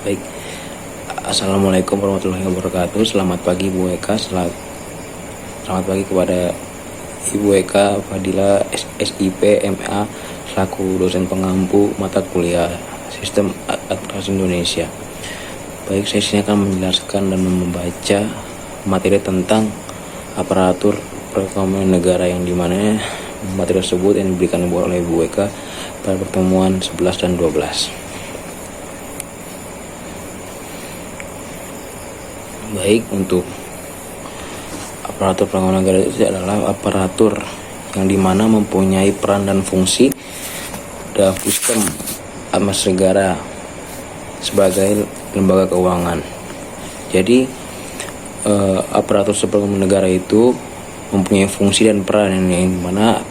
Baik, Assalamualaikum warahmatullahi wabarakatuh. Selamat pagi Bu Eka. Selamat pagi kepada Ibu Eka Fadila SIP MA selaku dosen pengampu mata kuliah Sistem Administrasi Indonesia. Baik, saya sini akan menjelaskan dan membaca materi tentang aparatur perekonomian negara, yang dimana materi tersebut yang diberikan oleh Ibu Eka pada pertemuan 11 dan 12. Baik, untuk aparatur perekonomian negara itu adalah aparatur yang dimana mempunyai peran dan fungsi dalam sistem administrasi negara sebagai lembaga keuangan. Jadi aparatur perekonomian negara itu mempunyai fungsi dan peran yang dimana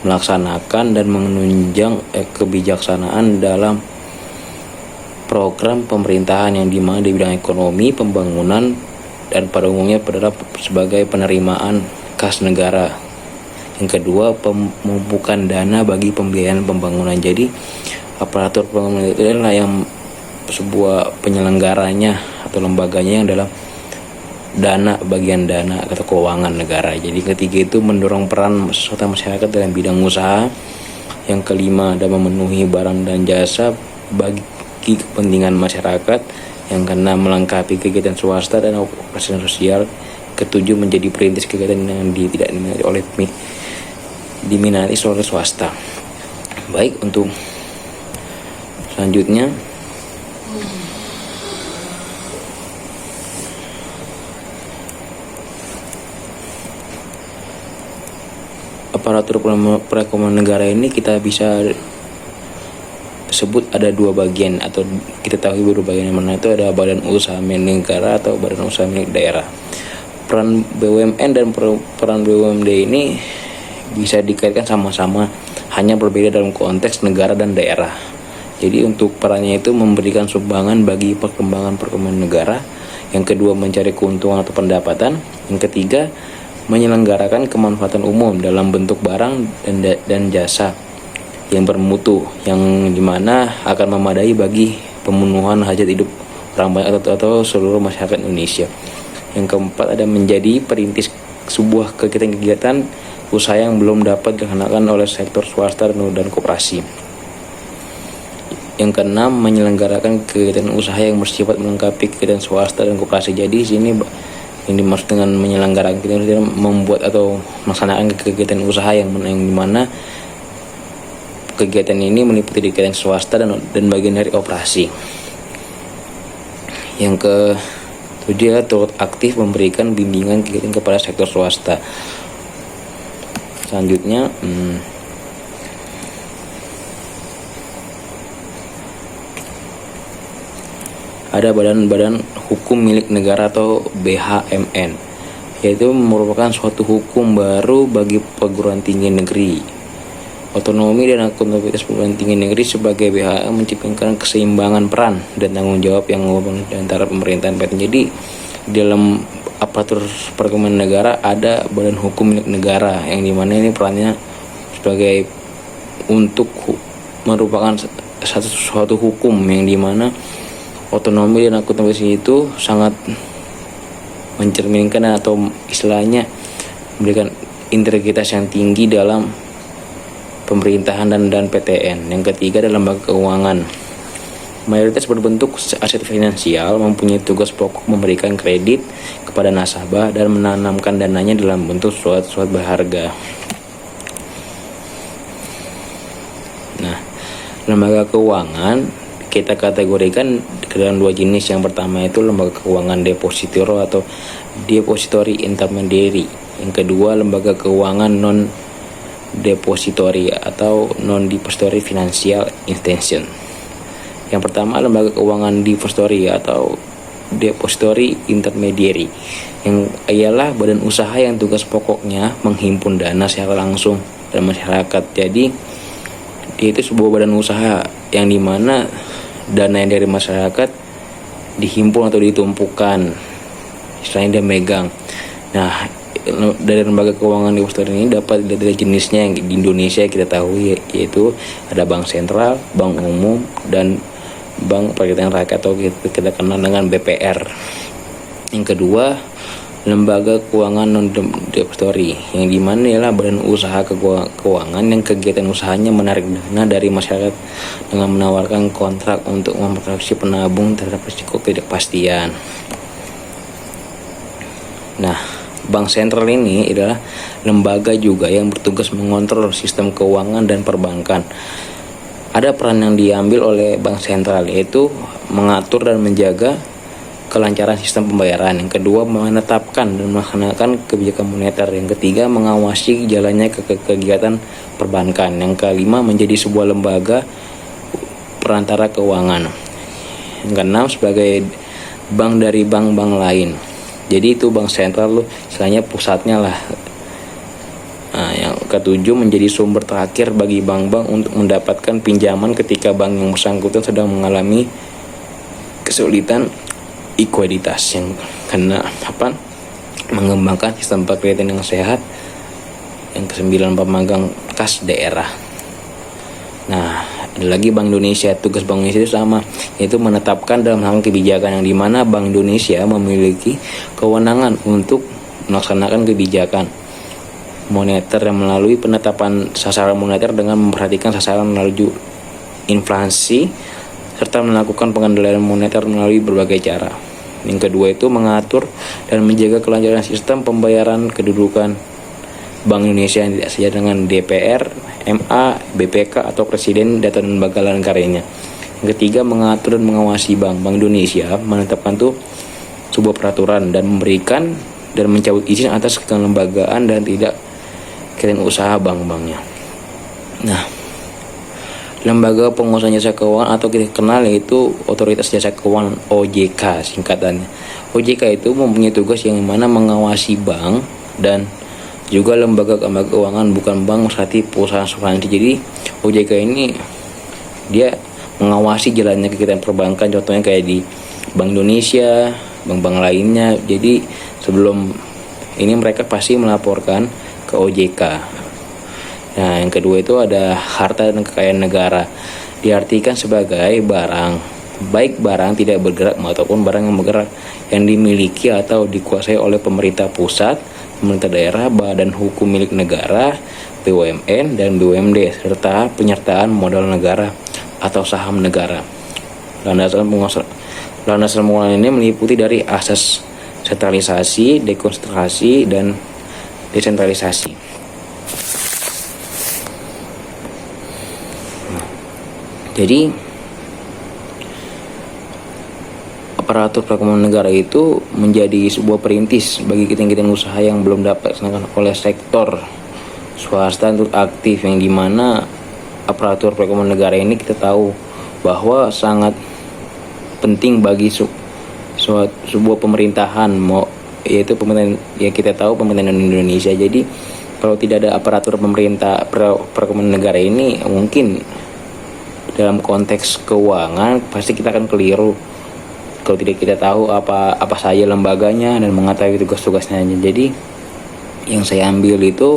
melaksanakan dan menunjang kebijaksanaan dalam program pemerintahan yang dimana di bidang ekonomi, pembangunan, dan pada umumnya adalah sebagai penerimaan kas negara. Yang kedua, pemumpukan dana bagi pembiayaan pembangunan. Jadi aparatur perekonomian itu adalah yang sebuah penyelenggaranya atau lembaganya yang dalam bagian dana atau keuangan negara. Jadi ketiga itu mendorong peran serta masyarakat dalam bidang usaha. Yang kelima adalah memenuhi barang dan jasa bagi kepentingan masyarakat. Yang keenam melengkapi kegiatan swasta dan operasi sosial. Ketujuh menjadi perintis kegiatan yang tidak diminati oleh swasta. Baik, untuk selanjutnya aparatur perekonomian negara ini kita bisa sebut ada dua bagian, atau kita tahu baru bagian yang mana. Itu ada badan usaha milik negara atau badan usaha milik daerah. Peran BUMN dan peran BUMD ini bisa dikaitkan sama-sama, hanya berbeda dalam konteks negara dan daerah. Jadi untuk perannya itu memberikan sumbangan bagi perkembangan perekonomian negara. Yang kedua, mencari keuntungan atau pendapatan. Yang ketiga, menyelenggarakan kemanfaatan umum dalam bentuk barang dan jasa yang bermutu, yang dimana akan memadai bagi pemenuhan hajat hidup orang banyak atau seluruh masyarakat Indonesia. Yang keempat, ada menjadi perintis sebuah kegiatan usaha yang belum dapat dilaksanakan oleh sektor swasta dan koperasi. Yang keenam, menyelenggarakan kegiatan usaha yang bersifat melengkapi kegiatan swasta dan koperasi. Jadi di sini yang dimaksud dengan menyelenggarakan kegiatan membuat atau melaksanakan kegiatan usaha yang dimana kegiatan ini meliputi kegiatan swasta dan bagian dari operasi. Yang ketujuh, turut aktif memberikan bimbingan kegiatan kepada sektor swasta. Selanjutnya ada badan-badan hukum milik negara atau BHMN, yaitu merupakan suatu hukum baru bagi perguruan tinggi negeri. Otonomi dan akuntabilitas perguruan tinggi negeri sebagai BHM menciptakan keseimbangan peran dan tanggung jawab yang antara pemerintahan. Jadi dalam aparatur perekonomian negara ada badan hukum milik negara, yang dimana ini perannya sebagai untuk merupakan suatu hukum yang dimana otonomi dan akuntabilitas itu sangat mencerminkan atau istilahnya memberikan integritas yang tinggi dalam pemerintahan dan PTN. Yang ketiga adalah lembaga keuangan. Mayoritas berbentuk aset finansial, mempunyai tugas pokok memberikan kredit kepada nasabah dan menanamkan dananya dalam bentuk surat-surat berharga. Nah, lembaga keuangan kita kategorikan ke dalam dua jenis. Yang pertama itu lembaga keuangan depositoro atau depository intermediary. Yang kedua, lembaga keuangan non depository atau non depository financial institution. Yang pertama, lembaga keuangan depository atau depository intermediary, yang ialah badan usaha yang tugas pokoknya menghimpun dana secara langsung dari masyarakat. Jadi dia itu sebuah badan usaha yang dimana dana yang dari masyarakat dihimpun atau ditumpukan, istilahnya dia megang. Nah, dari lembaga keuangan depository ini dapat dilihat dari jenisnya. Yang di Indonesia kita tahu yaitu ada bank sentral, bank umum, dan Bank Peradaan Rakyat atau kita kenal dengan BPR. Yang kedua, lembaga keuangan non depository, yang dimana ialah badan usaha keuangan yang kegiatan usahanya menarik dana dari masyarakat dengan menawarkan kontrak untuk memproteksi penabung terhadap risiko ketidakpastian. Nah, bank sentral ini adalah lembaga juga yang bertugas mengontrol sistem keuangan dan perbankan. Ada peran yang diambil oleh bank sentral, yaitu mengatur dan menjaga kelancaran sistem pembayaran. Yang kedua, menetapkan dan melaksanakan kebijakan moneter. Yang ketiga, mengawasi jalannya kegiatan perbankan. Yang kelima, menjadi sebuah lembaga perantara keuangan. Yang keenam, sebagai bank dari bank-bank lain. Jadi itu bank sentral istilahnya pusatnya lah. Nah, yang ketujuh, menjadi sumber terakhir bagi bank-bank untuk mendapatkan pinjaman ketika bank yang bersangkutan sedang mengalami kesulitan likuiditas. Yang kena mengembangkan sistem perkreditan yang sehat. Yang kesembilan, pemegang kas daerah. Nah, ada lagi Bank Indonesia. Tugas Bank Indonesia itu sama, yaitu menetapkan dalam hal kebijakan, yang dimana Bank Indonesia memiliki kewenangan untuk melaksanakan kebijakan moneter yang melalui penetapan sasaran moneter dengan memperhatikan sasaran melalui inflasi serta melakukan pengendalian moneter melalui berbagai cara. Yang kedua itu mengatur dan menjaga kelancaran sistem pembayaran kedudukan Bank Indonesia yang tidak sejalan dengan DPR, MA, BPK atau Presiden dan lembaga negaranya. Yang ketiga, mengatur dan mengawasi Bank Indonesia menetapkan sebuah peraturan dan memberikan dan mencabut izin atas kelembagaan dan tidak kegiatan usaha bank-banknya. Nah, lembaga pengusaha jasa keuangan atau kita kenal yaitu Otoritas Jasa Keuangan, OJK singkatannya. OJK itu mempunyai tugas yang mana mengawasi bank dan juga lembaga keuangan, bukan bank seperti perusahaan asuransi. Jadi OJK ini dia mengawasi jalannya kegiatan perbankan, contohnya kayak di Bank Indonesia, bank-bank lainnya. Jadi sebelum ini mereka pasti melaporkan ke OJK. Nah, yang kedua itu ada harta dan kekayaan negara. Diartikan sebagai barang, baik barang tidak bergerak maupun barang yang bergerak, yang dimiliki atau dikuasai oleh pemerintah pusat, pemerintah daerah, badan hukum milik negara, BUMN dan BUMD, serta penyertaan modal negara atau saham negara. Landasan penguasaan ini meliputi dari asas sentralisasi, dekonsentrasi, dan desentralisasi. Jadi aparatur perekonomian negara itu menjadi sebuah perintis bagi kegiatan usaha yang belum dapat dilaksanakan oleh sektor swasta untuk aktif, yang dimana aparatur perekonomian negara ini kita tahu bahwa sangat penting bagi sebuah pemerintahan, yaitu pemerintahan ya kita tahu pemerintahan Indonesia. Jadi kalau tidak ada aparatur pemerintah perekonomian negara ini, mungkin dalam konteks keuangan pasti kita akan keliru kalau tidak kita tahu apa saja lembaganya dan mengetahui tugas-tugasnya. Jadi yang saya ambil itu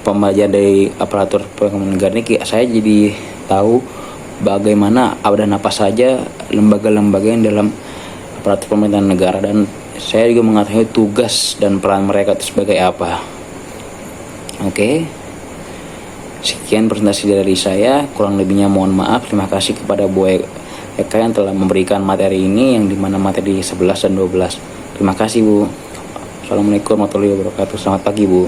pembelajaran dari aparatur perekonomian negara ini, saya jadi tahu bagaimana dan apa saja lembaga-lembaga yang dalam aparatur pemerintahan negara, dan saya juga mengetahui tugas dan peran mereka itu sebagai apa. Oke. Sekian presentasi dari saya, kurang lebihnya mohon maaf. Terima kasih kepada Bu Eka yang telah memberikan materi ini, yang dimana materi 11 dan 12. Terima kasih Bu. Assalamualaikum warahmatullahi wabarakatuh. Selamat pagi Bu.